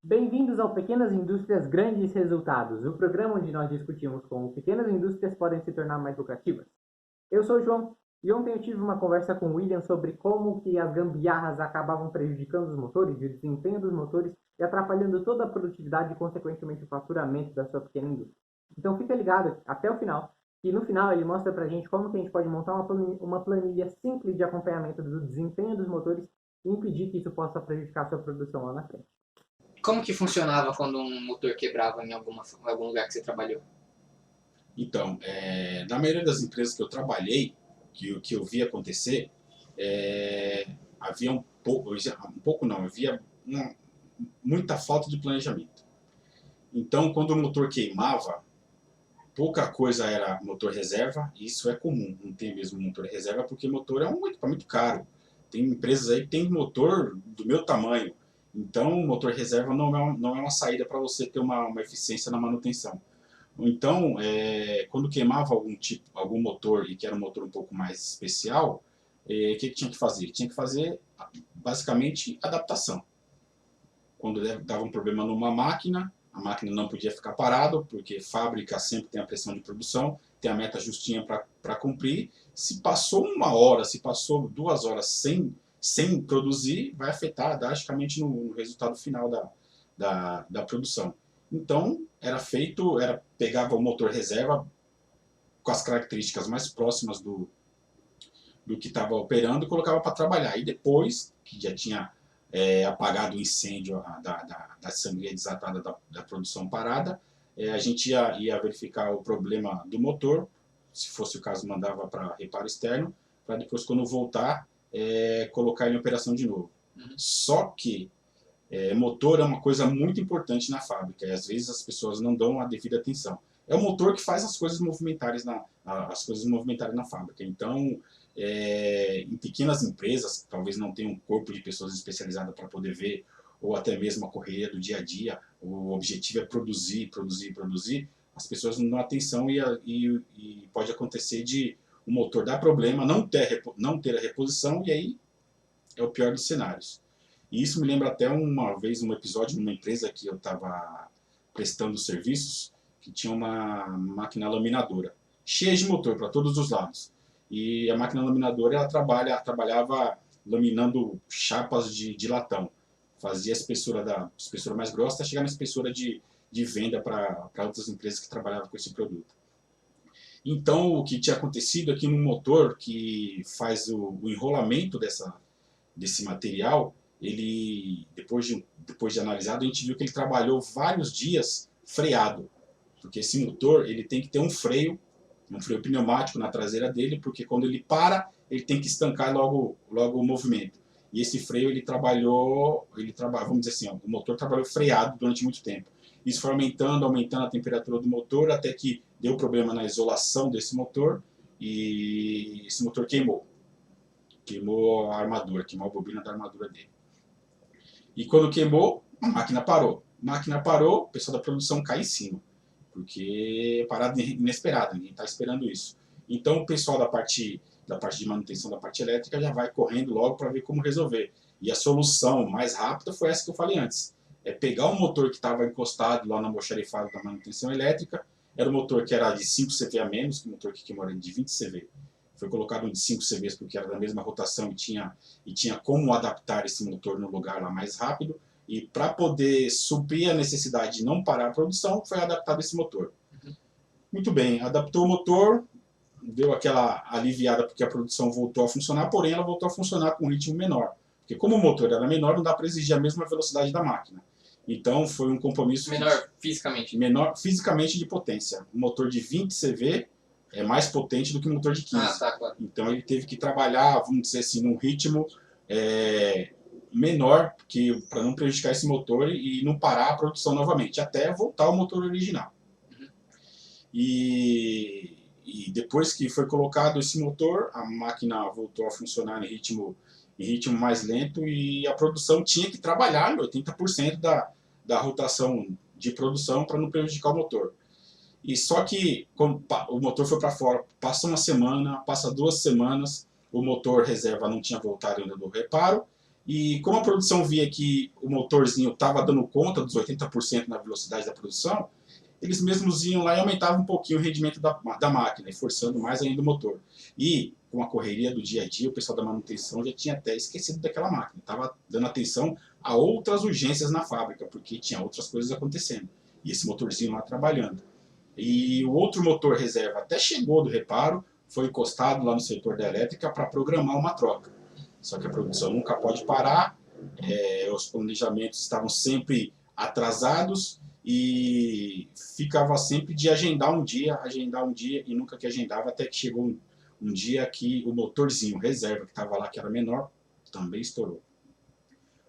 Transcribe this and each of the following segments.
Bem-vindos ao Pequenas Indústrias Grandes Resultados, o programa onde nós discutimos como pequenas indústrias podem se tornar mais lucrativas. Eu sou o João e ontem eu tive uma conversa com o William sobre como que as gambiarras acabavam prejudicando os motores e o desempenho dos motores e atrapalhando toda a produtividade e, consequentemente, o faturamento da sua pequena indústria. Então fica ligado até o final, que no final ele mostra pra gente como que a gente pode montar uma planilha simples de acompanhamento do desempenho dos motores e impedir que isso possa prejudicar a sua produção lá na frente. Como que funcionava quando um motor quebrava em algum lugar que você trabalhou? Então, na maioria das empresas que eu trabalhei, que eu vi acontecer, havia havia muita falta de planejamento. Então, quando o motor queimava, pouca coisa era motor reserva, e isso é comum, não tem mesmo motor reserva, porque motor é um equipamento caro. Tem empresas aí que tem motor do meu tamanho, então o motor reserva não é uma saída para você ter uma eficiência na manutenção. Então, quando queimava algum motor e que era um motor um pouco mais especial, o que tinha que fazer? Tinha que fazer basicamente adaptação. Quando dava um problema numa máquina, a máquina não podia ficar parada, porque fábrica sempre tem a pressão de produção, tem a meta justinha para cumprir. Se passou 1 hora, se passou 2 horas sem produzir, vai afetar drasticamente no resultado final da produção. Então, pegava o motor reserva com as características mais próximas do que estava operando e colocava para trabalhar. E depois, que já tinha apagado o incêndio da sangria desatada da produção parada, a gente ia verificar o problema do motor, se fosse o caso mandava para reparo externo, para depois, quando voltar, colocar ele em operação de novo. Só que motor é uma coisa muito importante na fábrica e às vezes as pessoas não dão a devida atenção. É o motor que faz as coisas movimentarem na fábrica. Então, em pequenas empresas, talvez não tenha um corpo de pessoas especializadas para poder ver, ou até mesmo a correria do dia a dia, o objetivo é produzir, produzir, produzir, as pessoas não dão atenção e pode acontecer de o motor dar problema, não ter a reposição, e aí é o pior dos cenários. E isso me lembra até uma vez um episódio numa empresa que eu estava prestando serviços, que tinha uma máquina laminadora, cheia de motor para todos os lados. E a máquina laminadora ela trabalhava laminando chapas de latão. Fazia a espessura mais grossa até chegar na espessura de venda para outras empresas que trabalhavam com esse produto. Então, o que tinha acontecido aqui no motor que faz o enrolamento desse material, ele, depois de analisado, a gente viu que ele trabalhou vários dias freado, porque esse motor ele tem que ter um freio pneumático na traseira dele, porque quando ele para, ele tem que estancar logo o movimento. E esse freio ele trabalhou, vamos dizer assim, o motor trabalhou freado durante muito tempo. Isso foi aumentando a temperatura do motor, até que deu problema na isolação desse motor e esse motor queimou. Queimou a armadura, queimou a bobina da armadura dele. E quando queimou, a máquina parou. A máquina parou, o pessoal da produção cai em cima, porque é parada inesperada, ninguém está esperando isso. Então o pessoal da parte de manutenção da parte elétrica já vai correndo logo para ver como resolver. E a solução mais rápida foi essa que eu falei antes. É pegar o motor que estava encostado lá no almoxarifado da manutenção elétrica, era um motor que era de 5 CV a menos, que o motor que queimou era de 20 CV. Foi colocado um de 5 CVs porque era da mesma rotação e tinha como adaptar esse motor no lugar lá mais rápido. E para poder suprir a necessidade de não parar a produção, foi adaptado esse motor. Muito bem, adaptou o motor, deu aquela aliviada porque a produção voltou a funcionar, porém ela voltou a funcionar com um ritmo menor. Porque como o motor era menor, não dá para exigir a mesma velocidade da máquina. Então foi um compromisso... Menor fisicamente? Menor fisicamente de potência. Um motor de 20 CV é mais potente do que um motor de 15. Ah, tá, claro. Então ele teve que trabalhar, vamos dizer assim, num ritmo menor, para não prejudicar esse motor e não parar a produção novamente, até voltar ao motor original. E depois que foi colocado esse motor, a máquina voltou a funcionar em ritmo mais lento e a produção tinha que trabalhar 80% da rotação de produção para não prejudicar o motor. E só que quando o motor foi para fora, passa uma semana, passa 2 semanas, o motor reserva não tinha voltado ainda do reparo E como a produção via que o motorzinho estava dando conta dos 80% na velocidade da produção, eles mesmos iam lá e aumentavam um pouquinho o rendimento da máquina, e forçando mais ainda o motor. E com a correria do dia a dia, o pessoal da manutenção já tinha até esquecido daquela máquina. Estava dando atenção a outras urgências na fábrica, porque tinha outras coisas acontecendo. E esse motorzinho lá trabalhando. E o outro motor reserva até chegou do reparo, foi encostado lá no setor da elétrica para programar uma troca. Só que a produção nunca pode parar, os planejamentos estavam sempre atrasados e ficava sempre de agendar um dia e nunca que agendava, até que chegou um dia que o motorzinho reserva que estava lá, que era menor, também estourou.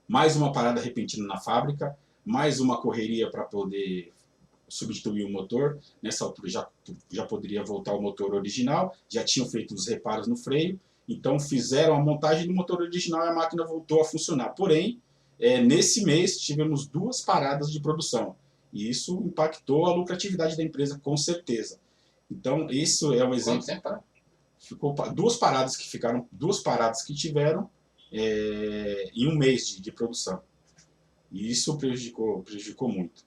Mais uma parada repentina na fábrica, mais uma correria para poder substituir o motor. Nessa altura já poderia voltar o motor original, já tinham feito os reparos no freio, então fizeram a montagem do motor original e a máquina voltou a funcionar. Porém, nesse mês tivemos 2 paradas de produção e isso impactou a lucratividade da empresa com certeza. Então isso é um exemplo. Quanto tempo? Ficou 2 paradas que tiveram em um mês de produção. E isso prejudicou muito.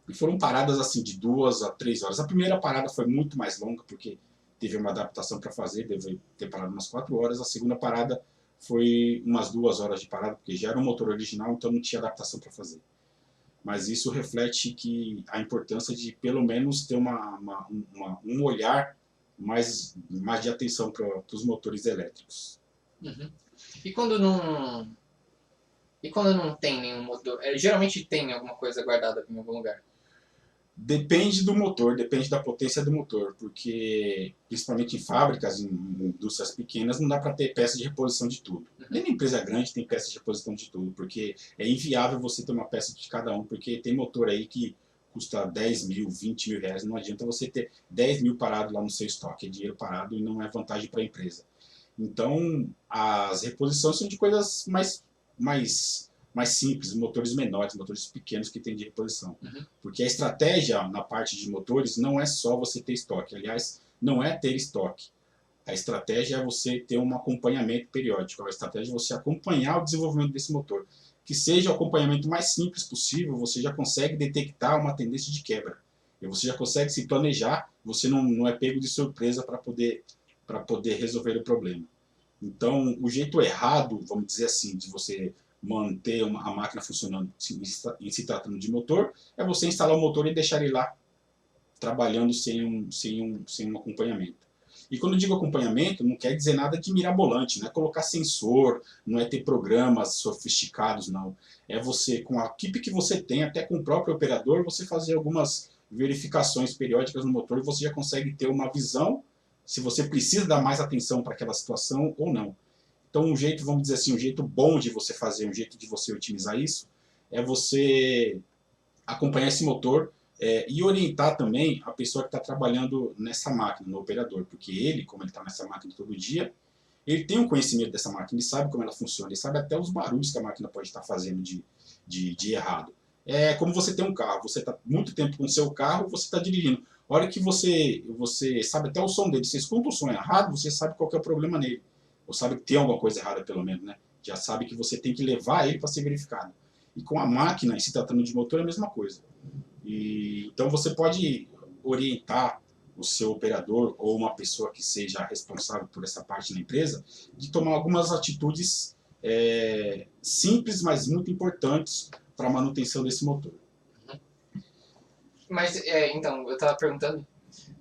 E foram paradas assim de 2 a 3 horas. A primeira parada foi muito mais longa, porque teve uma adaptação para fazer, deve ter parado umas 4 horas. A segunda parada foi umas 2 horas de parada, porque já era um motor original, então não tinha adaptação para fazer. Mas isso reflete que a importância de pelo menos ter um olhar mais de atenção para os motores elétricos. Uhum. E quando não tem nenhum motor? Geralmente tem alguma coisa guardada em algum lugar. Depende do motor, depende da potência do motor, porque principalmente em fábricas, em indústrias pequenas, não dá para ter peça de reposição de tudo. Nem na empresa grande tem peça de reposição de tudo, porque é inviável você ter uma peça de cada um, porque tem motor aí que custa 10 mil, 20 mil reais, não adianta você ter 10 mil parado lá no seu estoque, é dinheiro parado e não é vantagem para a empresa. Então, as reposições são de coisas mais simples, motores menores, motores pequenos que tem de reposição. Uhum. Porque a estratégia na parte de motores não é só você ter estoque. Aliás, não é ter estoque. A estratégia é você ter um acompanhamento periódico. A estratégia é você acompanhar o desenvolvimento desse motor. Que seja o acompanhamento mais simples possível, você já consegue detectar uma tendência de quebra. E você já consegue se planejar, você não é pego de surpresa para poder resolver o problema. Então, o jeito errado, vamos dizer assim, de você manter a máquina funcionando em se tratando de motor, é você instalar o motor e deixar ele lá trabalhando sem um acompanhamento. E quando eu digo acompanhamento, não quer dizer nada de mirabolante, não é colocar sensor, não é ter programas sofisticados, não. É você, com a equipe que você tem, até com o próprio operador, você fazer algumas verificações periódicas no motor e você já consegue ter uma visão se você precisa dar mais atenção para aquela situação ou não. Então, um jeito, vamos dizer assim, um jeito bom de você fazer, um jeito de você otimizar isso, é você acompanhar esse motor e orientar também a pessoa que está trabalhando nessa máquina, no operador, porque ele, como ele está nessa máquina todo dia, ele tem um conhecimento dessa máquina, ele sabe como ela funciona, ele sabe até os barulhos que a máquina pode estar fazendo de errado. É como você tem um carro, você está muito tempo com o seu carro, você está dirigindo. A hora que você sabe até o som dele, você escuta o som errado, você sabe qual que é o problema nele. Ou sabe que tem alguma coisa errada, pelo menos, né? Já sabe que você tem que levar ele para ser verificado. E com a máquina, e se tratando de motor, é a mesma coisa. Então você pode orientar o seu operador ou uma pessoa que seja responsável por essa parte na empresa de tomar algumas atitudes simples, mas muito importantes para a manutenção desse motor. Mas, então, eu estava perguntando,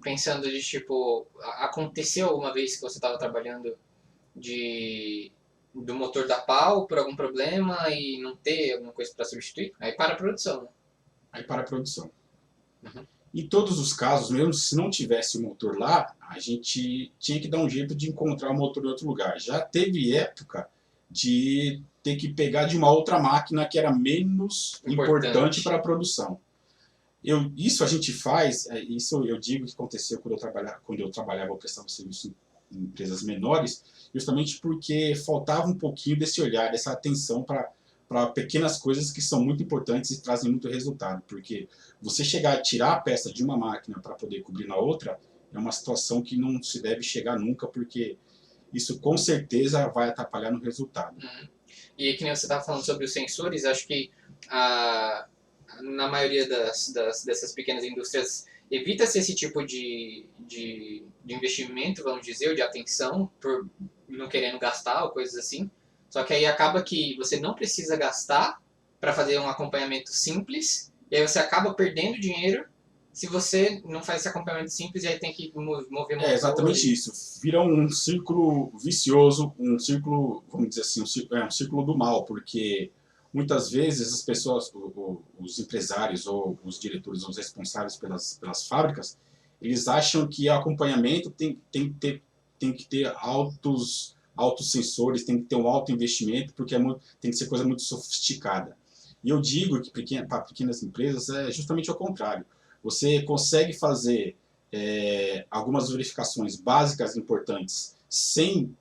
pensando de tipo, aconteceu alguma vez que você estava trabalhando do motor da pau por algum problema e não ter alguma coisa para substituir? Aí para a produção, né? Aí para a produção. Uhum. Em todos os casos, mesmo se não tivesse o motor lá, a gente tinha que dar um jeito de encontrar o motor em outro lugar. Já teve época de ter que pegar de uma outra máquina que era menos importante para a produção. Isso a gente faz, isso eu digo que aconteceu quando eu trabalhava ou prestava serviço em empresas menores, justamente porque faltava um pouquinho desse olhar, dessa atenção para pequenas coisas que são muito importantes e trazem muito resultado. Porque você chegar a tirar a peça de uma máquina para poder cobrir na outra é uma situação que não se deve chegar nunca, porque isso com certeza vai atrapalhar no resultado. E que nem você estava falando sobre os sensores, acho que na maioria dessas pequenas indústrias evita-se esse tipo de investimento, vamos dizer, ou de atenção, por não querendo gastar ou coisas assim. Só que aí acaba que você não precisa gastar para fazer um acompanhamento simples, e aí você acaba perdendo dinheiro se você não faz esse acompanhamento simples e aí tem que mover motor. É exatamente isso. Vira um círculo vicioso, um círculo, vamos dizer assim, um círculo do mal, porque muitas vezes as pessoas, os empresários ou os diretores, os responsáveis pelas fábricas, eles acham que o acompanhamento tem que ter altos sensores, tem que ter um alto investimento, porque tem que ser coisa muito sofisticada. E eu digo que para pequenas empresas é justamente o contrário. Você consegue fazer algumas verificações básicas importantes sem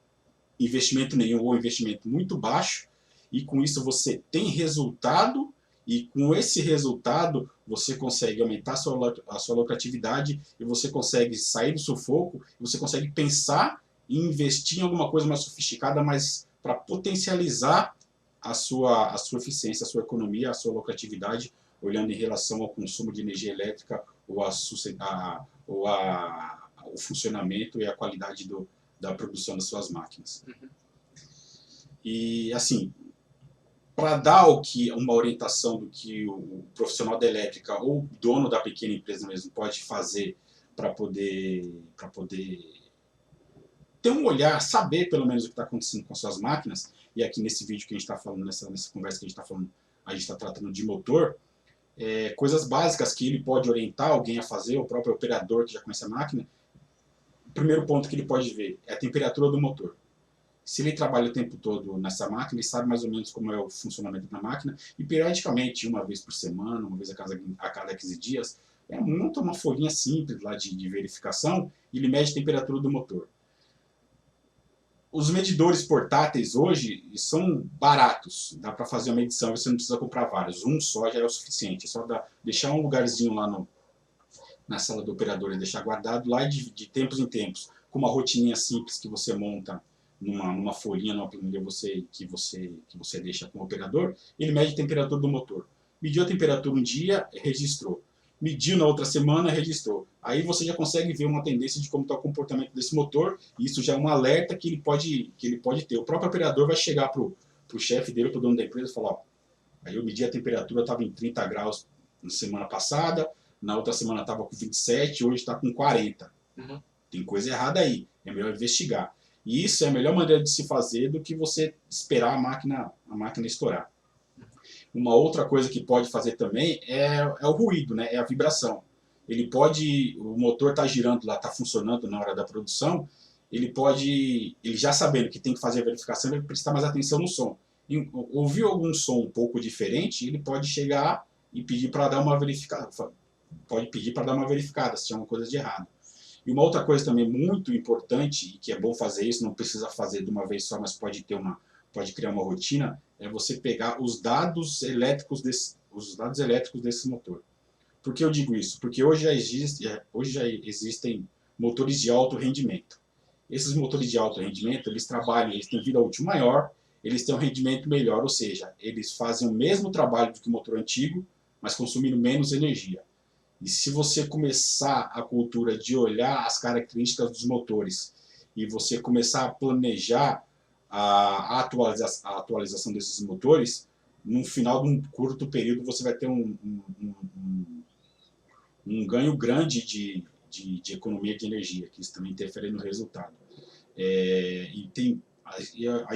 investimento nenhum ou investimento muito baixo, e com isso você tem resultado, e com esse resultado você consegue aumentar a sua lucratividade, e você consegue sair do sufoco, e você consegue pensar em investir em alguma coisa mais sofisticada, mas para potencializar a sua eficiência, a sua economia, a sua lucratividade, olhando em relação ao consumo de energia elétrica ou o funcionamento e a qualidade da produção das suas máquinas. Uhum. E, assim, para dar uma orientação do que o profissional da elétrica ou o dono da pequena empresa mesmo pode fazer para poder ter um olhar, saber pelo menos o que está acontecendo com as suas máquinas, e aqui nesse vídeo que a gente está falando, nessa conversa que a gente está falando, a gente está tratando de motor, coisas básicas que ele pode orientar alguém a fazer, o próprio operador que já conhece a máquina. O primeiro ponto que ele pode ver é a temperatura do motor. Se ele trabalha o tempo todo nessa máquina, ele sabe mais ou menos como é o funcionamento da máquina, e periodicamente, uma vez por semana, uma vez a cada 15 dias, monta uma folhinha simples lá de verificação, e ele mede a temperatura do motor. Os medidores portáteis hoje são baratos, dá para fazer uma medição, você não precisa comprar vários, um só já é o suficiente, é só deixar um lugarzinho lá na sala do operador e deixar guardado lá, de tempos em tempos, com uma rotininha simples que você monta numa folhinha, numa planilha que você deixa com o operador. Ele mede a temperatura do motor. Mediu a temperatura um dia, registrou. Mediu na outra semana, registrou. Aí você já consegue ver uma tendência de como está o comportamento desse motor, e isso já é um alerta que ele pode ter. O próprio operador vai chegar para o chefe dele, para o dono da empresa, e falar: ó, aí eu medi a temperatura, estava em 30 graus na semana passada, na outra semana estava com 27, hoje está com 40. Uhum. Tem coisa errada aí, é melhor investigar. E isso é a melhor maneira de se fazer do que você esperar a máquina estourar. Uma outra coisa que pode fazer também é o ruído, né? É a vibração. O motor está girando lá, está funcionando na hora da produção, ele já sabendo que tem que fazer a verificação, ele vai prestar mais atenção no som. Ouviu algum som um pouco diferente, ele pode chegar e pedir para dar uma verificada. Pode pedir para dar uma verificada se tem alguma coisa de errado. E uma outra coisa também muito importante, e que é bom fazer isso, não precisa fazer de uma vez só, mas pode criar uma rotina, é você pegar os dados elétricos desse motor. Por que eu digo isso? Porque hoje já existem motores de alto rendimento. Esses motores de alto rendimento, eles têm vida útil maior, eles têm um rendimento melhor, ou seja, eles fazem o mesmo trabalho do que o motor antigo, mas consumindo menos energia. E se você começar a cultura de olhar as características dos motores e você começar a planejar a atualização desses motores, no final de um curto período você vai ter um ganho grande de economia de energia, que isso também interfere no resultado. Aí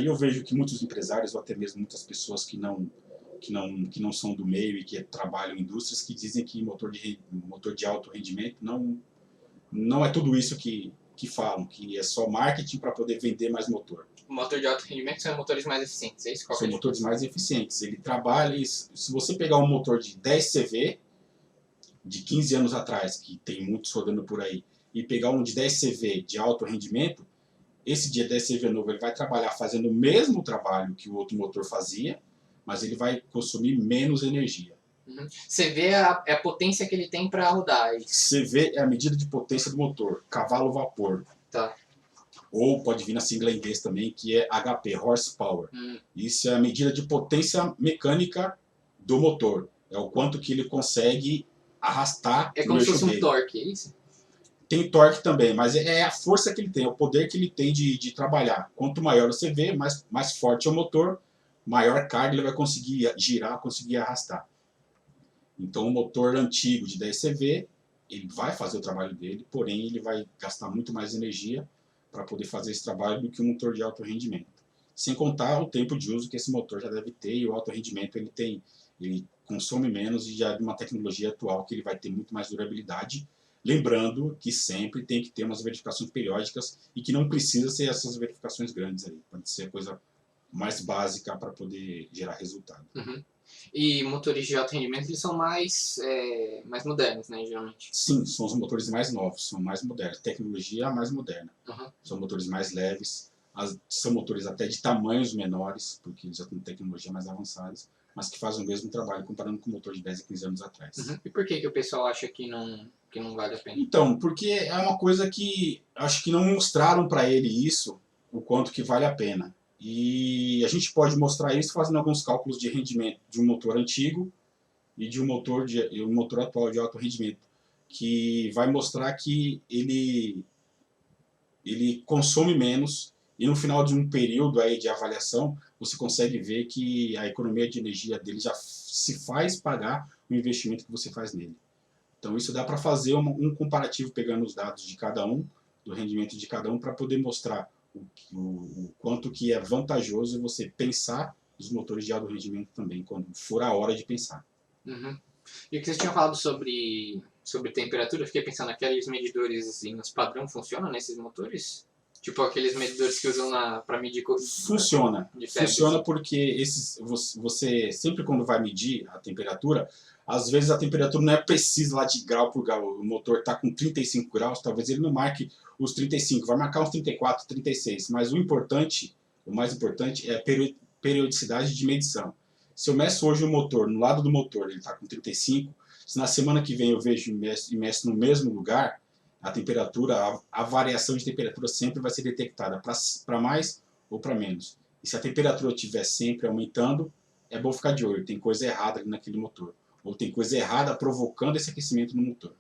eu vejo que muitos empresários, ou até mesmo muitas pessoas que não são do meio e que trabalham em indústrias, que dizem que motor de alto rendimento não é tudo isso que falam, que é só marketing para poder vender mais motor. O motor de alto rendimento são motores mais eficientes, é isso? São motores mais eficientes. Ele trabalha, se você pegar um motor de 10 CV, de 15 anos atrás, que tem muitos rodando por aí, e pegar um de 10 CV de alto rendimento, esse de 10 CV novo ele vai trabalhar fazendo o mesmo trabalho que o outro motor fazia, mas ele vai consumir menos energia. Uhum. CV é a potência que ele tem para rodar. CV é a medida de potência do motor, cavalo-vapor. Tá. ou pode vir na sigla em inglês também, que é HP, Horsepower. Isso é a medida de potência mecânica do motor. É o quanto que ele consegue arrastar É no como se eixo fosse um dele. torque, é isso? Tem torque também, mas é a força que ele tem, é o poder que ele tem de trabalhar. Quanto maior você vê, mais forte é o motor, maior carga ele vai conseguir girar, conseguir arrastar. Então o motor antigo de 10 CV, ele vai fazer o trabalho dele, porém ele vai gastar muito mais energia para poder fazer esse trabalho do que um motor de alto rendimento. Sem contar o tempo de uso que esse motor já deve ter, e o alto rendimento ele consome menos e já é de uma tecnologia atual que ele vai ter muito mais durabilidade. Lembrando que sempre tem que ter umas verificações periódicas e que não precisa ser essas verificações grandes aí. Pode ser a coisa mais básica para poder gerar resultado. E motores de alto rendimento, eles são mais modernos, né, geralmente? Sim, são os motores mais novos, são mais modernos. Tecnologia mais moderna. São motores mais leves, são motores até de tamanhos menores, porque eles já têm tecnologia mais avançadas, mas que fazem o mesmo trabalho comparando com o motor de 10 a 15 anos atrás. E por que o pessoal acha que não vale a pena? Então, porque é uma coisa que acho que não mostraram para ele isso, o quanto que vale a pena. E a gente pode mostrar isso fazendo alguns cálculos de rendimento de um motor antigo e de um motor atual de alto rendimento, que vai mostrar que ele consome menos e no final de um período aí de avaliação você consegue ver que a economia de energia dele já se faz pagar o investimento que você faz nele. Então isso dá para fazer um comparativo pegando os dados de cada um, do rendimento de cada um, para poder mostrar o quanto que é vantajoso você pensar nos motores de alto rendimento também, quando for a hora de pensar. E o que vocês tinham falado sobre temperatura, eu fiquei pensando, aqueles medidores nos padrão funcionam nesses motores? Tipo aqueles medidores que usam para medir... Funciona. Funciona porque você sempre quando vai medir a temperatura, às vezes a temperatura não é precisa lá de grau por grau. O motor está com 35 graus, talvez ele não marque os 35, vai marcar uns 34, 36. Mas o mais importante é a periodicidade de medição. Se eu meço hoje o motor, no lado do motor ele está com 35, se na semana que vem eu vejo e meço no mesmo lugar, a temperatura, a variação de temperatura sempre vai ser detectada para mais ou para menos. E se a temperatura estiver sempre aumentando, é bom ficar de olho, tem coisa errada ali naquele motor. Ou tem coisa errada provocando esse aquecimento no motor.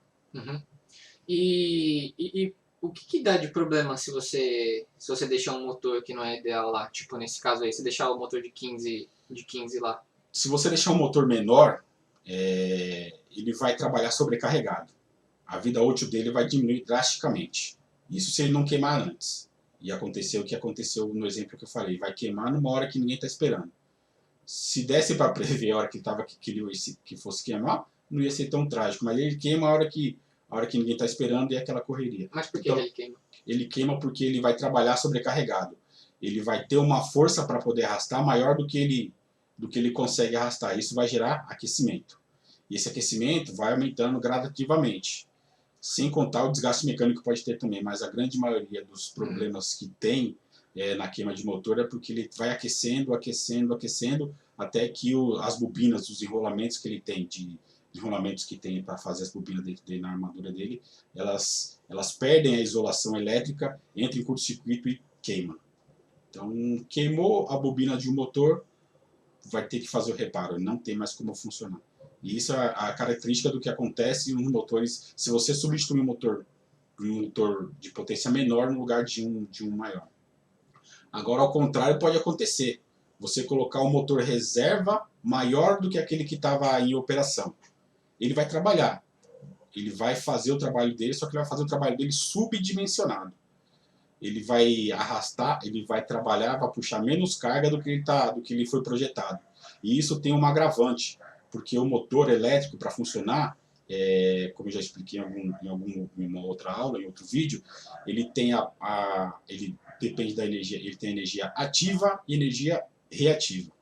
E o que dá de problema se você deixar um motor que não é ideal lá? Tipo, nesse caso aí, se deixar o motor de 15 lá. Se você deixar um motor menor, ele vai trabalhar sobrecarregado. A vida útil dele vai diminuir drasticamente. Isso se ele não queimar antes. E aconteceu o que aconteceu no exemplo que eu falei. Vai queimar numa hora que ninguém está esperando. Se desse para prever a hora que fosse queimar, não ia ser tão trágico. Mas ele queima a hora que ninguém está esperando e é aquela correria. Mas por que ele queima? Ele queima porque ele vai trabalhar sobrecarregado. Ele vai ter uma força para poder arrastar maior do que ele consegue arrastar. Isso vai gerar aquecimento. E esse aquecimento vai aumentando gradativamente. Sem contar o desgaste mecânico que pode ter também, mas a grande maioria dos problemas que tem na queima de motor é porque ele vai aquecendo, até que as bobinas, os enrolamentos que ele tem, para fazer as bobinas dele na armadura dele, elas perdem a isolação elétrica, entram em curto-circuito e queimam. Então, queimou a bobina de um motor, vai ter que fazer o reparo, não tem mais como funcionar. E isso é a característica do que acontece nos motores, se você substituir um motor de potência menor no lugar de um maior. Agora, ao contrário, pode acontecer. Você colocar um motor reserva maior do que aquele que estava em operação. Ele vai trabalhar. Ele vai fazer o trabalho dele, só que ele vai fazer o trabalho dele subdimensionado. Ele vai arrastar, ele vai trabalhar, vai puxar menos carga do que ele foi projetado. E isso tem uma agravante. Porque o motor elétrico, para funcionar, como eu já expliquei em uma outra aula, em outro vídeo, ele depende da energia, ele tem energia ativa e energia reativa.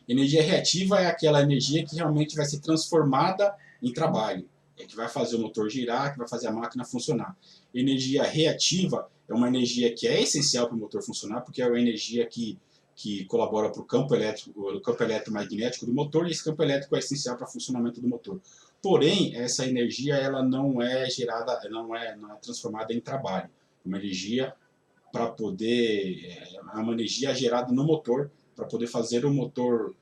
Energia reativa é aquela energia que realmente vai ser transformada em trabalho, que vai fazer o motor girar, que vai fazer a máquina funcionar. Energia reativa é uma energia que é essencial para o motor funcionar, porque é uma energia que colabora para o campo eletromagnético do motor, e esse campo elétrico é essencial para o funcionamento do motor. Porém, essa energia ela não é gerada, não é transformada em trabalho. É uma energia para poder, é uma energia gerada no motor, para poder fazer o motor,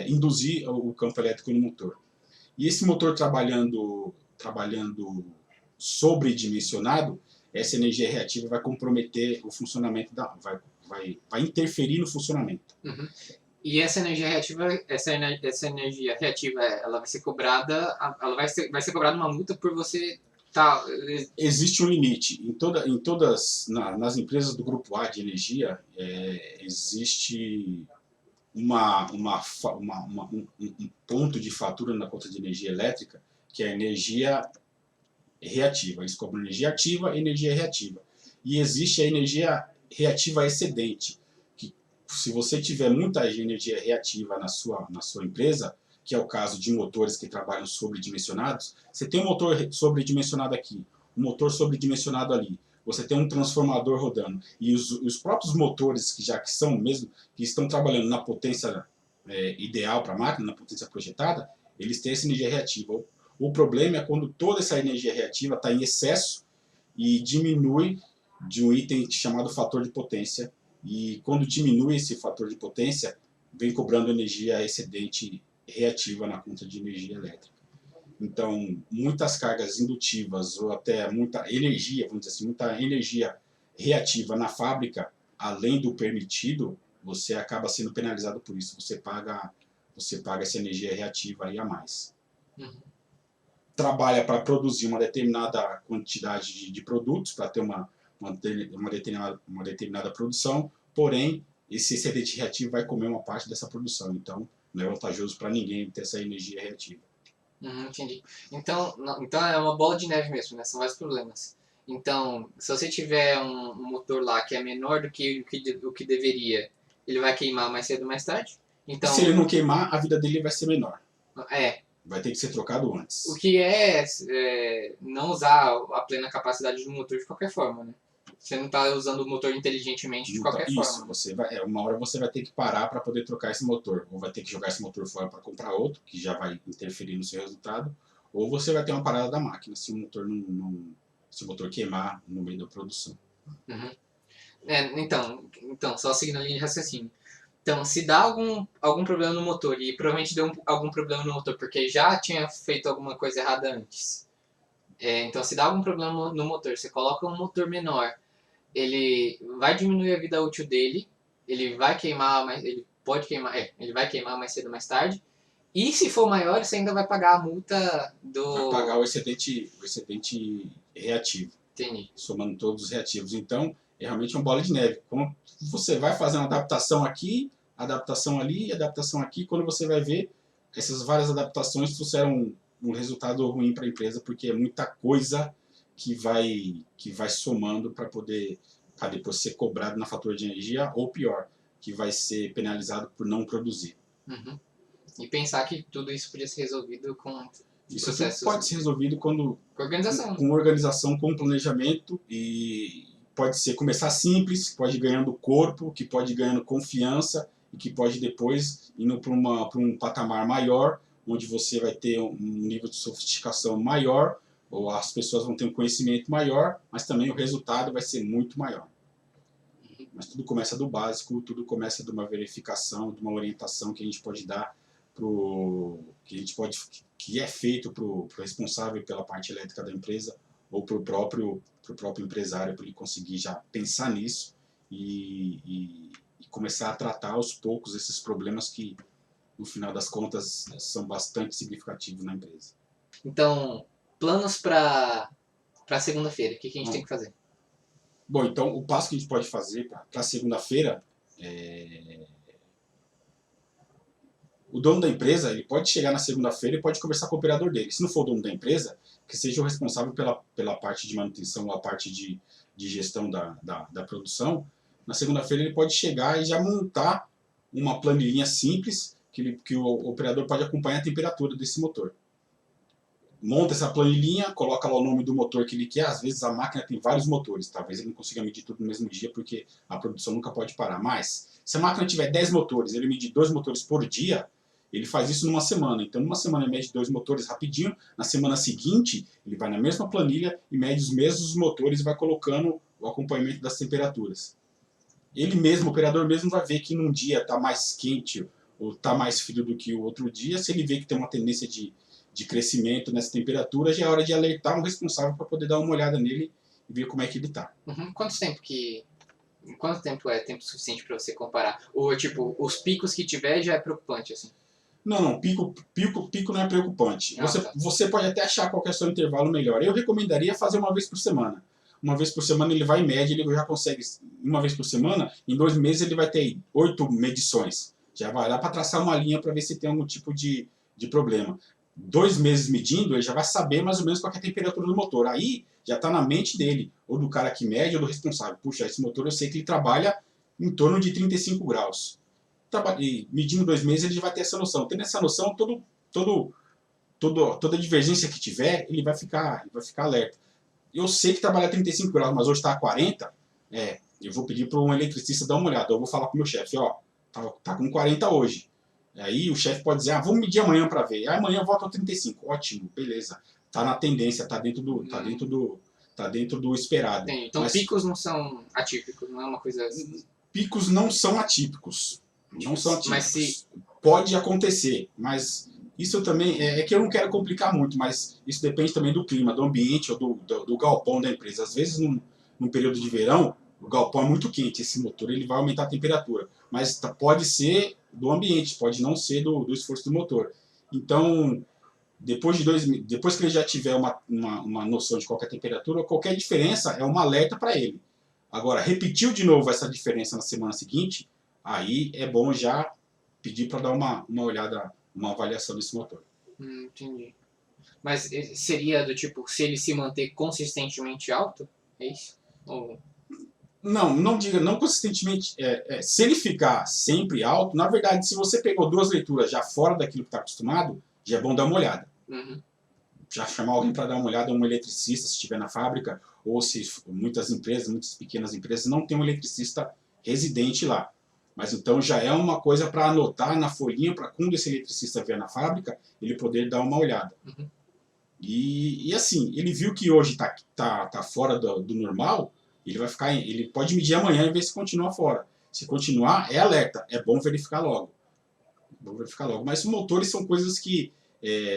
induzir o campo elétrico no motor. E esse motor trabalhando sobredimensionado, essa energia reativa vai comprometer o funcionamento, vai interferir no funcionamento. Uhum. E essa energia reativa, ela vai ser cobrada, vai ser cobrada uma multa por você tá. Existe um limite nas empresas do grupo A de energia, existe um ponto de fatura na conta de energia elétrica que é a energia reativa. Eles cobram energia ativa e energia reativa. E existe a energia reativa excedente, que se você tiver muita energia reativa na sua empresa, que é o caso de motores que trabalham sobredimensionados, você tem um motor sobredimensionado aqui, um motor sobredimensionado ali, você tem um transformador rodando, e os próprios motores que estão trabalhando na potência ideal para a máquina, na potência projetada, eles têm essa energia reativa. O problema é quando toda essa energia reativa está em excesso e diminui de um item chamado fator de potência, e quando diminui esse fator de potência, vem cobrando energia excedente reativa na conta de energia elétrica. Então, muitas cargas indutivas ou até muita energia, vamos dizer assim, muita energia reativa na fábrica, além do permitido, você acaba sendo penalizado por isso. Você paga essa energia reativa aí a mais. Uhum. Trabalha para produzir uma determinada quantidade de produtos, para ter uma determinada produção, porém, esse excedente reativo vai comer uma parte dessa produção. Então, não é vantajoso para ninguém ter essa energia reativa. Entendi. Então é uma bola de neve mesmo, né? São vários problemas. Então, se você tiver um motor lá que é menor do que o que deveria, ele vai queimar mais cedo ou mais tarde. Então, se ele não queimar, a vida dele vai ser menor. Vai ter que ser trocado antes. O que é não usar a plena capacidade do motor de qualquer forma, né? Você não está usando o motor inteligentemente de qualquer forma. Uma hora você vai ter que parar para poder trocar esse motor. Ou vai ter que jogar esse motor fora para comprar outro, que já vai interferir no seu resultado. Ou você vai ter uma parada da máquina, se o motor queimar no meio da produção. Uhum. Então, só seguindo a linha de raciocínio. Então, se dá algum problema no motor, e provavelmente deu algum problema no motor porque já tinha feito alguma coisa errada antes. Então, se dá algum problema no motor, você coloca um motor menor, ele vai diminuir a vida útil dele, ele vai queimar, ele vai queimar mais cedo ou mais tarde, e se for maior, você ainda vai pagar a multa do... Vai pagar o excedente reativo. Entendi. Somando todos os reativos. Então, é realmente uma bola de neve. Quando você vai fazer uma adaptação aqui, adaptação ali, adaptação aqui, quando você vai ver, essas várias adaptações trouxeram um resultado ruim para a empresa, porque é muita coisa que vai somando para depois ser cobrado na fatura de energia, ou pior, que vai ser penalizado por não produzir. Uhum. E pensar que tudo isso podia ser resolvido com isso processos... pode ser resolvido com organização, com planejamento, e pode ser começar simples, pode ir ganhando corpo, que pode ir ganhando confiança, e que pode depois indo para um patamar maior, onde você vai ter um nível de sofisticação maior, ou as pessoas vão ter um conhecimento maior, mas também o resultado vai ser muito maior. Mas tudo começa do básico, tudo começa de uma verificação, de uma orientação que a gente pode dar que é feito para o responsável pela parte elétrica da empresa, ou para o próprio empresário, para ele conseguir já pensar nisso e começar a tratar aos poucos esses problemas que, no final das contas, são bastante significativos na empresa. Então, planos para segunda-feira, o que a gente tem que fazer? Bom, então o passo que a gente pode fazer para segunda-feira o dono da empresa, ele pode chegar na segunda-feira e pode conversar com o operador dele. Se não for o dono da empresa, que seja o responsável pela parte de manutenção ou a parte de gestão da produção, na segunda-feira ele pode chegar e já montar uma planilhinha simples que o operador pode acompanhar a temperatura desse motor. Monta essa planilhinha, coloca lá o nome do motor que ele quer. Às vezes a máquina tem vários motores, talvez ele não consiga medir tudo no mesmo dia, porque a produção nunca pode parar. Mas, se a máquina tiver 10 motores, ele medir 2 motores por dia, ele faz isso numa semana. Então, numa semana ele mede 2 motores rapidinho, na semana seguinte, ele vai na mesma planilha e mede os mesmos motores e vai colocando o acompanhamento das temperaturas. ele mesmo, o operador mesmo vai ver que num dia está mais quente ou está mais frio do que o outro dia. Se ele vê que tem uma tendência de crescimento nessa temperatura, já é hora de alertar um responsável para poder dar uma olhada nele e ver como é que ele está. Uhum. Quanto tempo é tempo suficiente para você comparar? Ou, tipo, os picos que tiver já é preocupante, assim? Não, pico não é preocupante. Ah, tá. Você pode até achar qual que é o seu intervalo melhor. Eu recomendaria fazer uma vez por semana. Uma vez por semana ele vai em média, ele já consegue, uma vez por semana, em 2 meses ele vai ter 8 medições. Já vai lá para traçar uma linha para ver se tem algum tipo de problema. 2 meses medindo, ele já vai saber mais ou menos qual que é a temperatura do motor. Aí já está na mente dele, ou do cara que mede, ou do responsável. Puxa, esse motor eu sei que ele trabalha em torno de 35 graus. E medindo 2 meses, ele já vai ter essa noção. Tendo essa noção, toda divergência que tiver, ele vai ficar alerta. Eu sei que trabalha a 35 graus, mas hoje está a 40, eu vou pedir para um eletricista dar uma olhada. Eu vou falar com o meu chefe, ó, tá com 40 hoje. Aí o chefe pode dizer, vamos medir amanhã para ver. Aí amanhã volta ao 35. Ótimo, beleza. Tá na tendência, tá dentro do esperado. Entendi. Então, picos não são atípicos, não é uma coisa... Picos não são atípicos. Não são atípicos. Mas pode acontecer, mas isso também é que eu não quero complicar muito, mas isso depende também do clima, do ambiente ou do galpão da empresa. Às vezes, num período de verão, o galpão é muito quente, esse motor ele vai aumentar a temperatura, mas pode ser do ambiente, pode não ser do esforço do motor. Então, depois que ele já tiver uma noção de qualquer temperatura, qualquer diferença é uma alerta para ele. Agora, repetiu de novo essa diferença na semana seguinte, aí é bom já pedir para dar uma olhada, uma avaliação desse motor. Entendi. Mas seria do tipo, se ele se manter consistentemente alto? É isso? Ou... Não diga não consistentemente. Se ele ficar sempre alto, na verdade, se você pegou 2 leituras já fora daquilo que está acostumado, já é bom dar uma olhada. Uhum. Já chamar alguém para dar uma olhada, um eletricista, se estiver na fábrica, ou se muitas pequenas empresas, não tem um eletricista residente lá. Mas então já é uma coisa para anotar na folhinha, para quando esse eletricista vier na fábrica, ele poder dar uma olhada. Uhum. E assim, ele viu que hoje tá fora do normal, ele pode medir amanhã e ver se continua fora. Se continuar, é alerta, é bom verificar logo. Mas motores são coisas que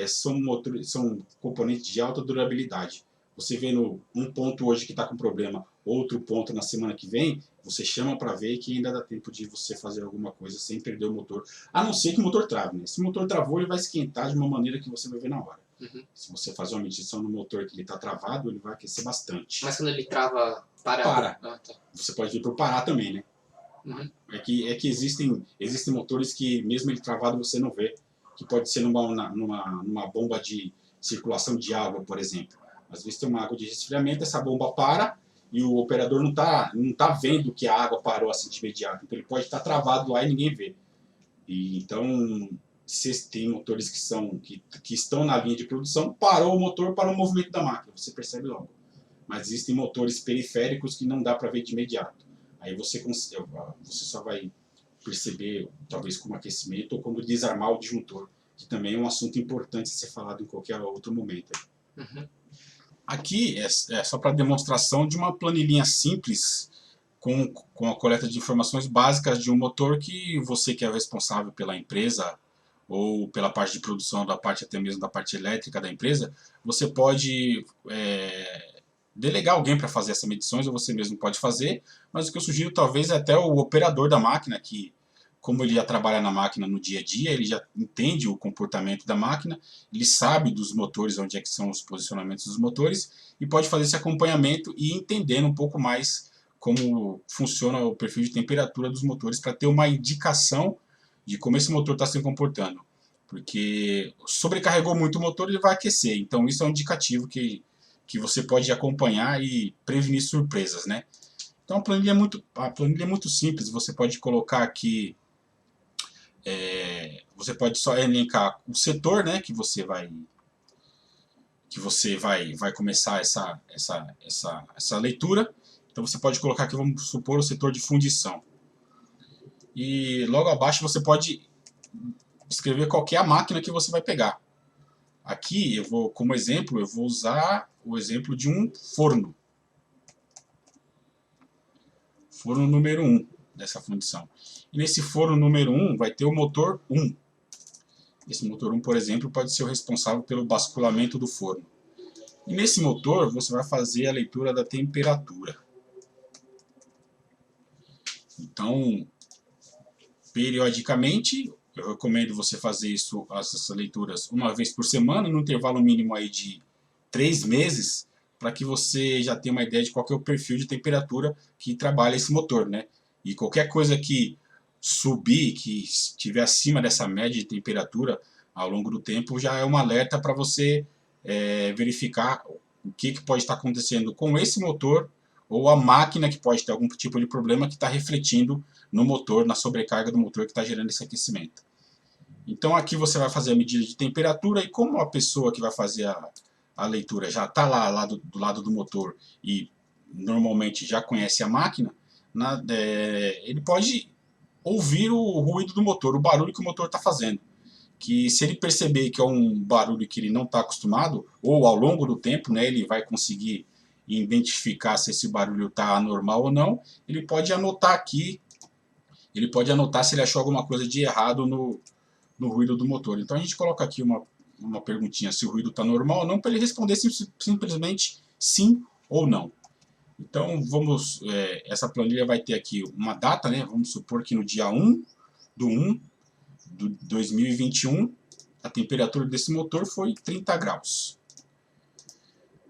são componentes de alta durabilidade. Você vê um ponto hoje que está com problema, outro ponto na semana que vem, você chama para ver que ainda dá tempo de você fazer alguma coisa sem perder o motor. A não ser que o motor trave, né? Se o motor travou, ele vai esquentar de uma maneira que você vai ver na hora. Uhum. Se você fazer uma medição no motor que ele está travado, ele vai aquecer bastante. Mas quando ele trava, para. Ah, tá. Você pode vir para parar também, né? Uhum. É que existem motores que mesmo ele travado você não vê, que pode ser numa bomba de circulação de água, por exemplo. Às vezes tem uma água de resfriamento, essa bomba para e o operador não tá vendo que a água parou assim de imediato. Então ele pode estar travado lá e ninguém vê. Então, se tem motores que estão na linha de produção, parou o motor para o movimento da máquina, você percebe logo. Mas existem motores periféricos que não dá para ver de imediato. Aí você só vai perceber, talvez como aquecimento ou como desarmar o disjuntor, que também é um assunto importante a ser falado em qualquer outro momento. Uhum. Aqui é só para demonstração de uma planilhinha simples com a coleta de informações básicas de um motor que você que é o responsável pela empresa ou pela parte de produção, da parte até mesmo da parte elétrica da empresa, você pode delegar alguém para fazer essas medições ou você mesmo pode fazer, mas o que eu sugiro talvez é até o operador da máquina, que como ele já trabalha na máquina no dia a dia, ele já entende o comportamento da máquina, ele sabe dos motores, onde é que são os posicionamentos dos motores, e pode fazer esse acompanhamento e entendendo um pouco mais como funciona o perfil de temperatura dos motores, para ter uma indicação de como esse motor está se comportando. Porque sobrecarregou muito o motor, ele vai aquecer, então isso é um indicativo que você pode acompanhar e prevenir surpresas, né? Então a planilha é muito simples, você pode colocar aqui você pode só elencar o setor, né, que você vai começar essa leitura. Então você pode colocar aqui, vamos supor, o setor de fundição. E logo abaixo você pode escrever qualquer máquina que você vai pegar. Aqui, como exemplo, eu vou usar o exemplo de um forno. Forno número 1. dessa fundição. E nesse forno número 1 vai ter o motor 1. Esse motor 1, por exemplo, pode ser o responsável pelo basculamento do forno. E nesse motor você vai fazer a leitura da temperatura. Então, periodicamente, eu recomendo você fazer essas leituras uma vez por semana, no intervalo mínimo aí de 3 meses, para que você já tenha uma ideia de qual que é o perfil de temperatura que trabalha esse motor, né? E qualquer coisa que subir, que estiver acima dessa média de temperatura ao longo do tempo, já é um alerta para você verificar o que pode estar acontecendo com esse motor ou a máquina que pode ter algum tipo de problema que está refletindo no motor, na sobrecarga do motor que está gerando esse aquecimento. Então aqui você vai fazer a medida de temperatura e como a pessoa que vai fazer a leitura já está lá do lado do motor e normalmente já conhece a máquina, ele pode ouvir o ruído do motor, o barulho que o motor está fazendo. Que se ele perceber que é um barulho que ele não está acostumado, ou ao longo do tempo, né, ele vai conseguir identificar se esse barulho está anormal ou não, ele pode anotar aqui, ele pode anotar se ele achou alguma coisa de errado no ruído do motor. Então a gente coloca aqui uma perguntinha se o ruído está normal ou não, para ele responder simplesmente sim ou não. Então essa planilha vai ter aqui uma data, né? Vamos supor que no dia 1/1 de 2021 a temperatura desse motor foi 30 graus.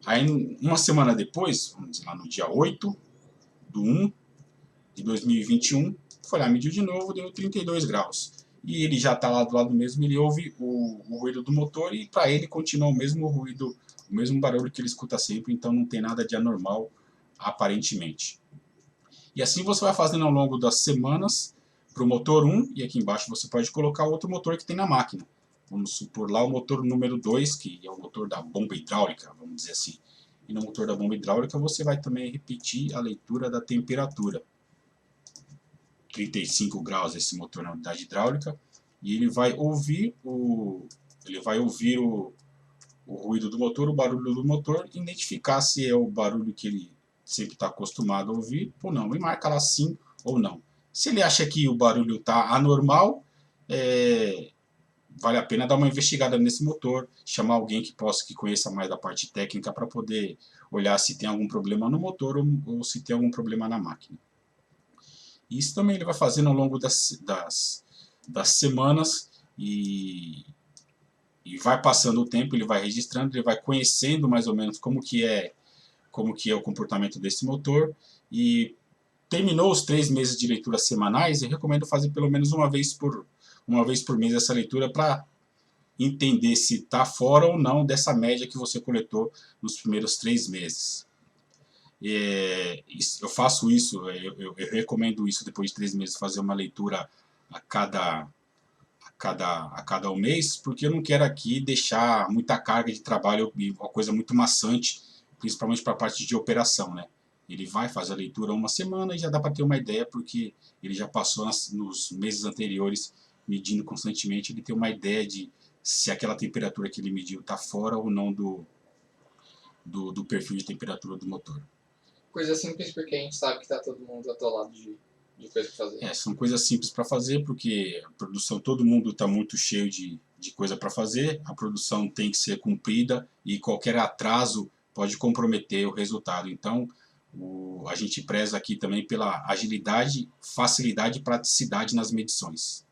Aí uma semana depois, vamos dizer lá no dia 8/1 de 2021, foi lá, mediu de novo, deu 32 graus. E ele já está lá do lado mesmo, ele ouve o ruído do motor e para ele continua o mesmo ruído, o mesmo barulho que ele escuta sempre, então não tem nada de anormal aparentemente. E assim você vai fazendo ao longo das semanas para o motor 1, e aqui embaixo você pode colocar outro motor que tem na máquina. Vamos supor lá o motor número 2, que é o motor da bomba hidráulica, vamos dizer assim. E no motor da bomba hidráulica você vai também repetir a leitura da temperatura. 35 graus esse motor na unidade hidráulica, e ele vai ouvir o ruído do motor, o barulho do motor, identificar se é o barulho que ele sempre está acostumado a ouvir ou não, e marca lá sim ou não. Se ele acha que o barulho está anormal, vale a pena dar uma investigada nesse motor, chamar alguém que conheça mais da parte técnica para poder olhar se tem algum problema no motor ou se tem algum problema na máquina. Isso também ele vai fazendo ao longo das semanas e vai passando o tempo, ele vai registrando, ele vai conhecendo mais ou menos como que é o comportamento desse motor. E terminou os 3 meses de leitura semanais, eu recomendo fazer pelo menos uma vez por mês essa leitura para entender se está fora ou não dessa média que você coletou nos primeiros 3 meses. Eu faço isso, eu recomendo isso depois de 3 meses, fazer uma leitura a cada um mês, porque eu não quero aqui deixar muita carga de trabalho e uma coisa muito maçante, principalmente para a parte de operação, né? Ele vai fazer a leitura uma semana e já dá para ter uma ideia, porque ele já passou nos meses anteriores medindo constantemente, ele tem uma ideia de se aquela temperatura que ele mediu está fora ou não do perfil de temperatura do motor. Coisa simples porque a gente sabe que está todo mundo atolado de coisa para fazer. São coisas simples para fazer, porque a produção, todo mundo está muito cheio de coisa para fazer, a produção tem que ser cumprida e qualquer atraso pode comprometer o resultado. Então, a gente preza aqui também pela agilidade, facilidade e praticidade nas medições.